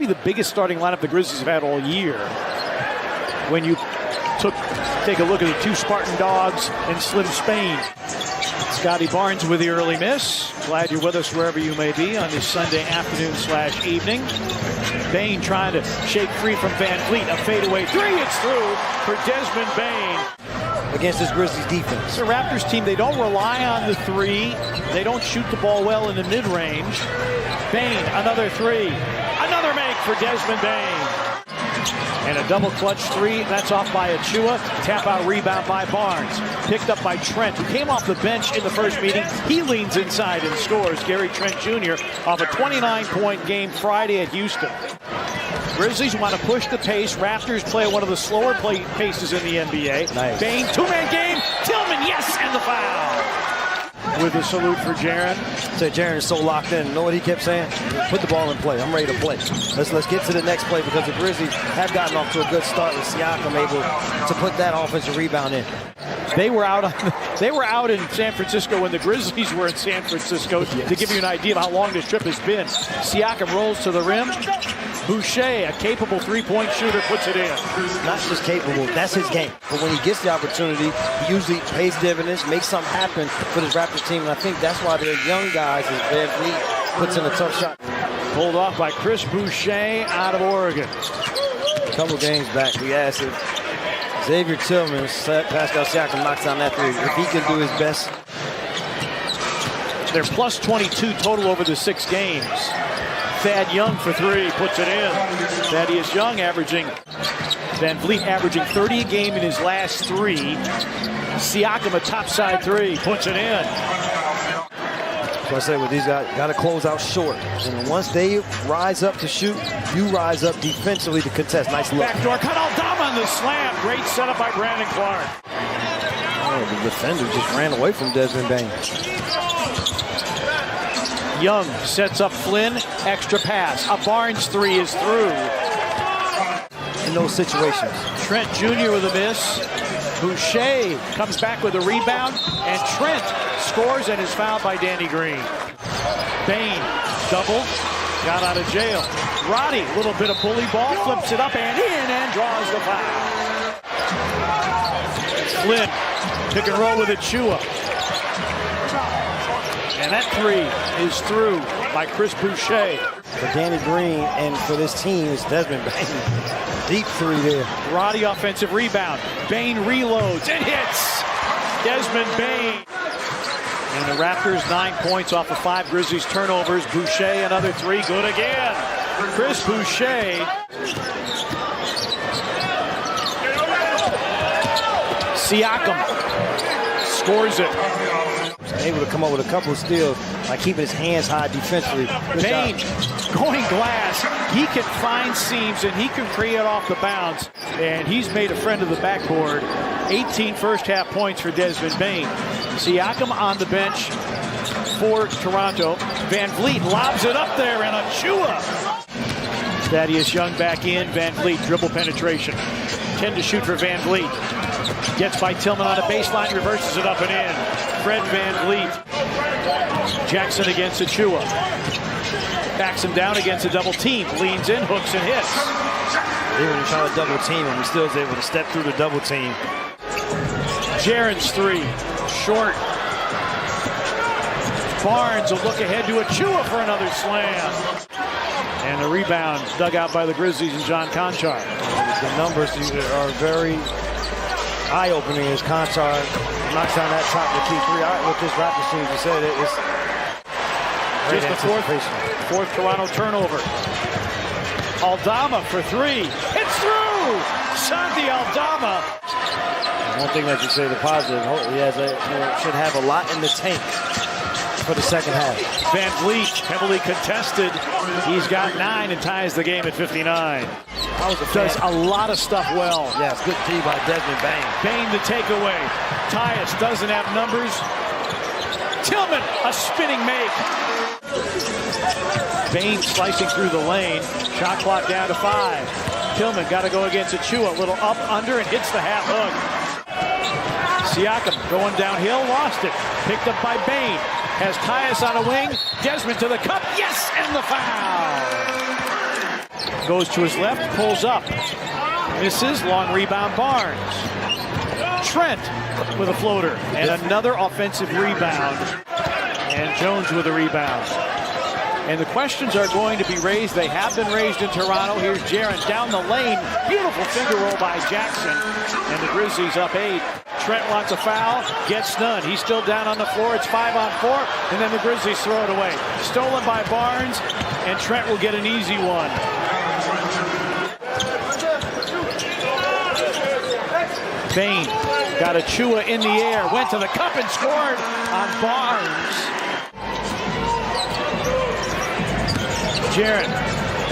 maybe the biggest starting lineup the Grizzlies have had all year. When you take a look at the two Spartan dogs and Slim Spain. Scotty Barnes with the early miss. Glad you're with us wherever you may be on this Sunday afternoon/evening. Bane trying to shake free from Van Vliet. A fadeaway three. It's through for Desmond Bane. Against this Grizzlies defense. It's a Raptors team. They don't rely on the three. They don't shoot the ball well in the mid-range. Bane, another three. Another make for Desmond Bane. And a double clutch three. That's off by Achua. Tap out rebound by Barnes. Picked up by Trent, who came off the bench in the first meeting. He leans inside and scores. Gary Trent Jr. off a 29-point game Friday at Houston. Grizzlies want to push the pace. Raptors play one of the slower paces in the NBA. Nice. Bane, two-man game. Tillman, yes, and the foul. With a salute for Jaren. So Jaren is so locked in. You know what he kept saying? Put the ball in play. I'm ready to play. Let's get to the next play because the Grizzlies have gotten off to a good start with Siakam able to put that offensive rebound in. They were out in San Francisco when the Grizzlies were in San Francisco. Yes. To give you an idea of how long this trip has been. Siakam rolls to the rim. Boucher, a capable three-point shooter, puts it in. Not just capable, that's his game. But when he gets the opportunity, he usually pays dividends, makes something happen for his Raptors team. And I think that's why their young guys, as Van Vliet puts in a tough shot. Pulled off by Chris Boucher out of Oregon. A couple games back, we asked if Xavier Tillman, Pascal Siakam knocks down that three. If he can do his best. They're plus 22 total over the 6 games. Thad Young for three, puts it in. Thaddeus Young Van Vliet averaging 30 a game in his last 3. Siakam a topside three, puts it in. So I say with these guys, got to close out short. And once they rise up to shoot, you rise up defensively to contest. Nice look. Backdoor cut, Aldama on the slam. Great setup by Brandon Clark. Oh, the defender just ran away from Desmond Bane. Young sets up Flynn, extra pass. A Barnes three is through. In those situations. Trent Jr. with a miss. Boucher comes back with a rebound, and Trent scores and is fouled by Danny Green. Bane, double, got out of jail. Roddy, little bit of bully ball, flips it up and in and draws the foul. Flynn, pick and roll with Achua. And that three is through by Chris Boucher. For Danny Green and for this team is Desmond Bane. Deep three there. Roddy offensive rebound. Bane reloads and hits. Desmond Bane. And the Raptors 9 points off of 5 Grizzlies turnovers. Boucher another three, good again. Chris Boucher. Siakam scores it. Able to come up with a couple of steals by keeping his hands high defensively. Bane going glass. He can find seams and he can create off the bounce. And he's made a friend of the backboard. 18 first half points for Desmond Bane. Siakam on the bench for Toronto. Van Vliet lobs it up there and Achua. Thaddeus Young back in. Van Vliet dribble penetration. 10 to shoot for Van Vliet. Gets by Tillman on a baseline, reverses it up and in. Fred Van Vliet. Jackson against Achua. Backs him down against a double team. Leans in, hooks and hits. Even trying to double team him, he still is able to step through the double team. Jaren's three. Short. Barnes will look ahead to Achua for another slam. And the rebound dug out by the Grizzlies and John Conchar. The numbers are very eye-opening as Conchar knocks down that top of the key three. With this Raptors team, you said it's just the fourth Toronto turnover. Aldama for three. It's through! Santi Aldama. One thing that you say, the positive, he should have a lot in the tank for the second half. Van Vliet, heavily contested. He's got 9 and ties the game at 59. Does a lot of stuff well. Yes, good D by Desmond Bane. Bane the takeaway. Tyus doesn't have numbers. Tillman, a spinning make. Bane slicing through the lane. Shot clock down to 5. Tillman got to go against Achua. A little up, under, and hits the half hook. Siakam going downhill, lost it. Picked up by Bane. Has Tyus on a wing. Desmond to the cup. Yes, and the foul. Goes to his left, pulls up. Misses, long rebound, Barnes. Trent with a floater. And another offensive rebound. And Jones with a rebound. And the questions are going to be raised. They have been raised in Toronto. Here's Jaren down the lane. Beautiful finger roll by Jackson. And the Grizzlies up 8. Trent wants a foul, gets none. He's still down on the floor. It's 5-on-4, and then the Grizzlies throw it away. Stolen by Barnes, and Trent will get an easy one. Bane got Achua in the air, went to the cup and scored on Barnes. Jaren,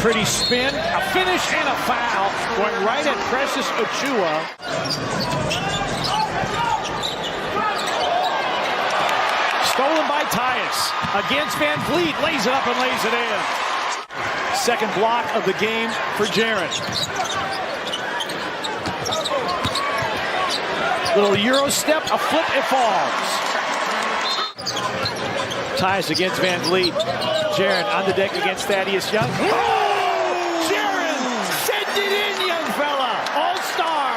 pretty spin, a finish and a foul, going right at Precious Achua. Stolen by Tyus. Against Van Vliet. Lays it up and lays it in. Second block of the game for Jaren. Little Euro step. A flip. It falls. Tyus against Van Vliet. Jaren on the deck against Thaddeus Young. Oh! Jaren! Send it in, young fella. All-star.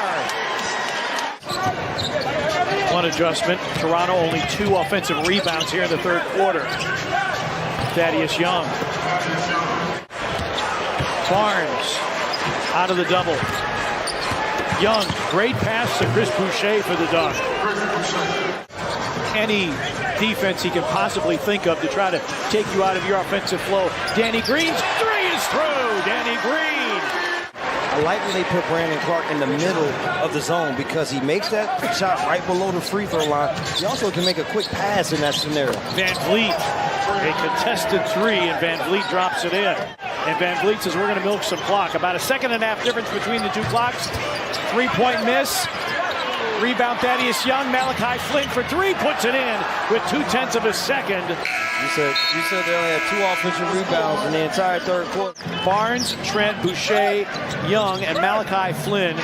One adjustment. Toronto only 2 offensive rebounds here in the third quarter. Thaddeus Young. Barnes out of the double. Young, great pass to Chris Boucher for the dunk. Any defense he can possibly think of to try to take you out of your offensive flow. Danny Green's 3 is through. Danny Green. I like when they put Brandon Clark in the middle of the zone because he makes that shot right below the free throw line. He also can make a quick pass in that scenario. Van Vliet, a contested 3, and Van Vliet drops it in. And Van Vliet says we're going to milk some clock. About a 1.5 seconds difference between the 2 clocks. 3-point miss. Rebound Thaddeus Young. Malachi Flynn for 3 puts it in with 0.2 seconds. You said they only had 2 offensive rebounds in the entire third quarter. Barnes, Trent, Boucher, Young, and Malachi Flynn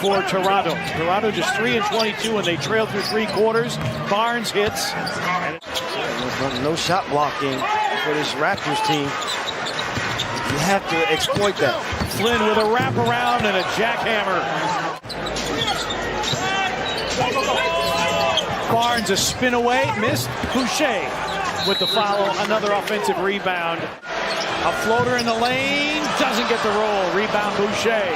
for Toronto. Toronto just 3-22 when they trail through 3 quarters. Barnes hits. No shot blocking for this Raptors team. You have to exploit that. Flynn with a wraparound and a jackhammer. Barnes a spin away, missed. Boucher with the follow, another offensive rebound. A floater in the lane, doesn't get the roll. Rebound Boucher.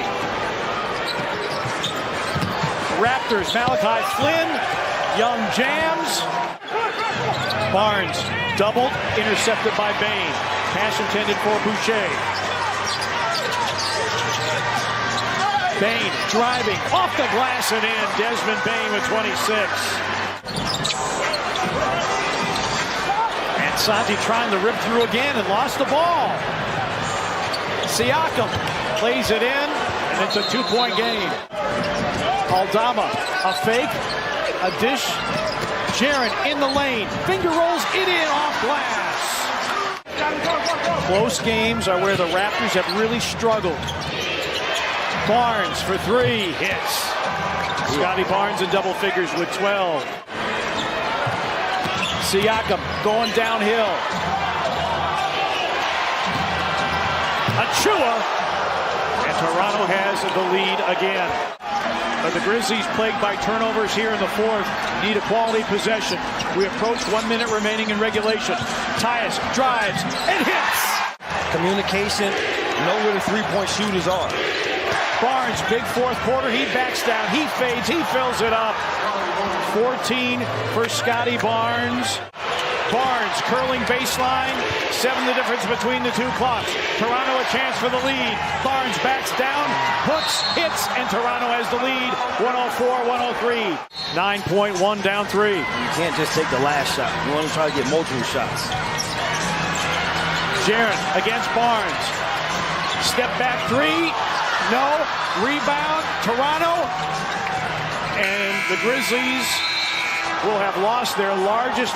Raptors, Malachi Flynn. Young jams. Barnes doubled, intercepted by Bane. Pass intended for Boucher. Bane driving off the glass and in. Desmond Bane with 26. And Santi trying to rip through again and lost the ball. Siakam plays it in, and it's a 2-point game. Aldama, a fake, a dish. Jaren in the lane, finger rolls it in off glass. Close games are where the Raptors have really struggled. Barnes for 3, hits. Scotty Barnes in double figures with 12. Siakam going downhill. Achua, and Toronto has the lead again. But the Grizzlies, plagued by turnovers here in the fourth, need a quality possession. We approach 1 minute remaining in regulation. Tyus drives and hits. Communication, know where the 3-point shooters are. Barnes, big fourth quarter, he backs down, he fades, he fills it up. 14 for Scotty Barnes. Barnes curling baseline, 7 the difference between the 2 clocks. Toronto a chance for the lead. Barnes backs down, hooks, hits, and Toronto has the lead. 104-103. 9.1 down 3. You can't just take the last shot. You want to try to get multiple shots. Jaren against Barnes. Step back 3. No. Rebound. Toronto. And the Grizzlies will have lost their largest